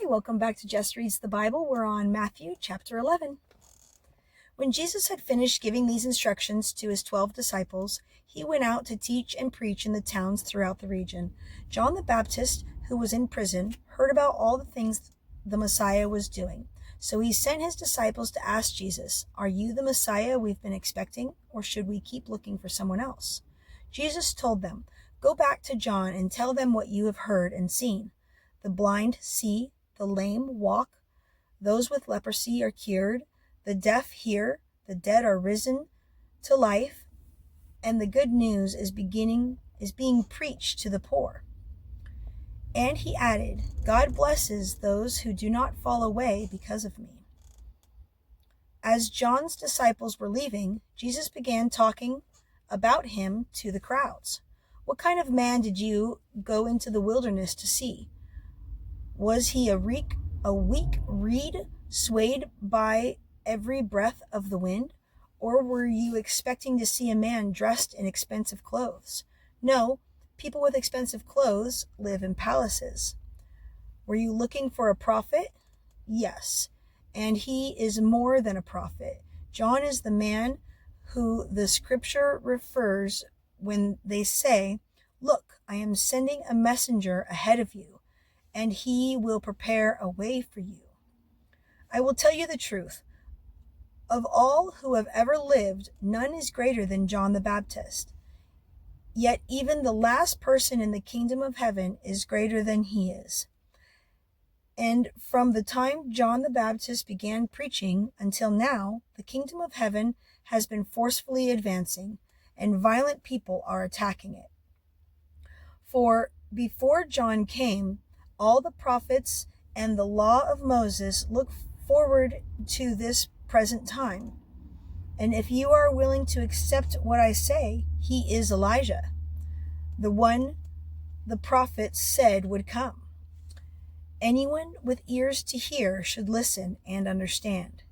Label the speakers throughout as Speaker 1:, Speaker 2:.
Speaker 1: Hi, welcome back to Jess Reads the Bible. We're on Matthew chapter 11. When Jesus had finished giving these instructions to his 12 disciples, he went out to teach and preach in the towns throughout the region. John the Baptist, who was in prison, heard about all the things the Messiah was doing. So he sent his disciples to ask Jesus, "Are you the Messiah we've been expecting, or should we keep looking for someone else?" Jesus told them, "Go back to John and tell them what you have heard and seen. The blind see, the lame walk, those with leprosy are cured, the deaf hear, the dead are risen to life, and the good news is being preached to the poor." And he added, "God blesses those who do not fall away because of me." As John's disciples were leaving, Jesus began talking about him to the crowds. "What kind of man did you go into the wilderness to see? Was he a weak reed swayed by every breath of the wind? Or were you expecting to see a man dressed in expensive clothes? No, people with expensive clothes live in palaces. Were you looking for a prophet? Yes, and he is more than a prophet. John is the man who the scripture refers when they say, 'Look, I am sending a messenger ahead of you, and he will prepare a way for you.' I will tell you the truth. Of all who have ever lived, none is greater than John the Baptist. Yet even the last person in the kingdom of heaven is greater than he is. And from the time John the Baptist began preaching until now, the kingdom of heaven has been forcefully advancing, and violent people are attacking it. For before John came, all the prophets and the law of Moses look forward to this present time. And if you are willing to accept what I say, he is Elijah, the one the prophets said would come. Anyone with ears to hear should listen and understand.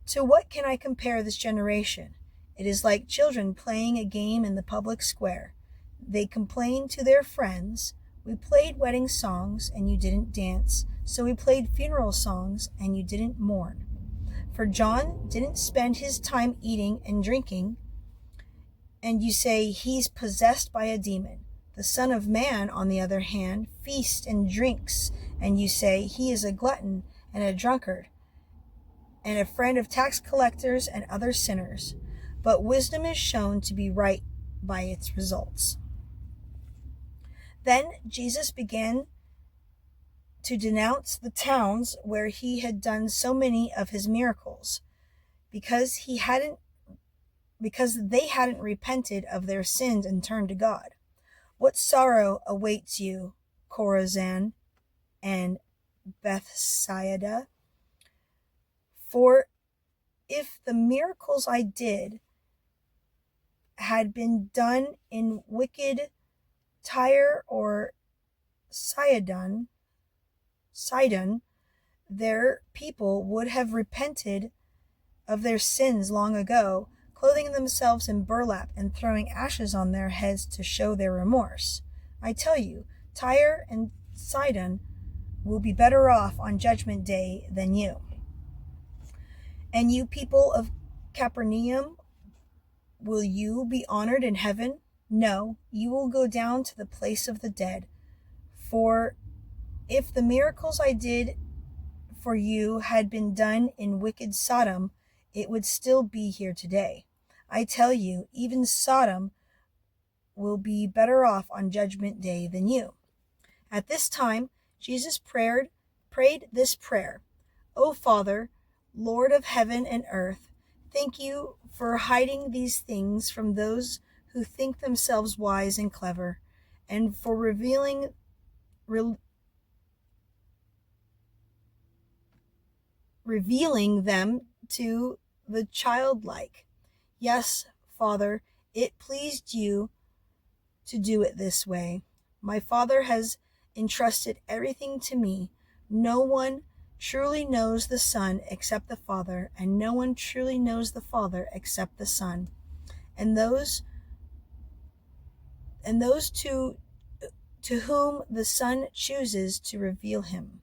Speaker 1: To what can I compare this generation? It is like children playing a game in the public square. They complain to their friends, 'We played wedding songs and you didn't dance, so we played funeral songs and you didn't mourn.' For John didn't spend his time eating and drinking, and you say he's possessed by a demon. The Son of Man, on the other hand, feasts and drinks, and you say he is a glutton and a drunkard, and a friend of tax collectors and other sinners. But wisdom is shown to be right by its results." Then Jesus began to denounce the towns where he had done so many of his miracles, because they hadn't repented of their sins and turned to God. "What sorrow awaits you, Chorazin and Bethsaida? For if the miracles I did had been done in wicked Tyre or Sidon, their people would have repented of their sins long ago, clothing themselves in burlap and throwing ashes on their heads to show their remorse. I tell you, Tyre and Sidon will be better off on Judgment Day than you. And you people of Capernaum, will you be honored in heaven? No, you will go down to the place of the dead. For if the miracles I did for you had been done in wicked Sodom, it would still be here today. I tell you, even Sodom will be better off on Judgment Day than you." At this time, Jesus prayed this prayer: "O Father, Lord of heaven and earth, thank you for hiding these things from those who think themselves wise and clever, and for revealing them to the childlike. Yes, Father, it pleased you to do it this way. My Father has entrusted everything to me. No one truly knows the Son except the Father, and no one truly knows the Father except the Son, and those to whom the Son chooses to reveal him."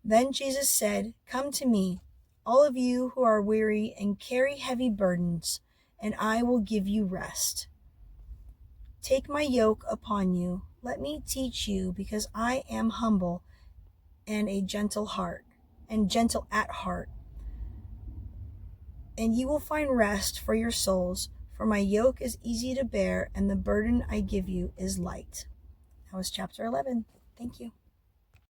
Speaker 1: Then Jesus said, "Come to me, all of you who are weary and carry heavy burdens, and I will give you rest. Take my yoke upon you. Let me teach you, because I am humble and gentle at heart, and you will find rest for your souls, for my yoke is easy to bear and the burden I give you is light." That was chapter 11. Thank you.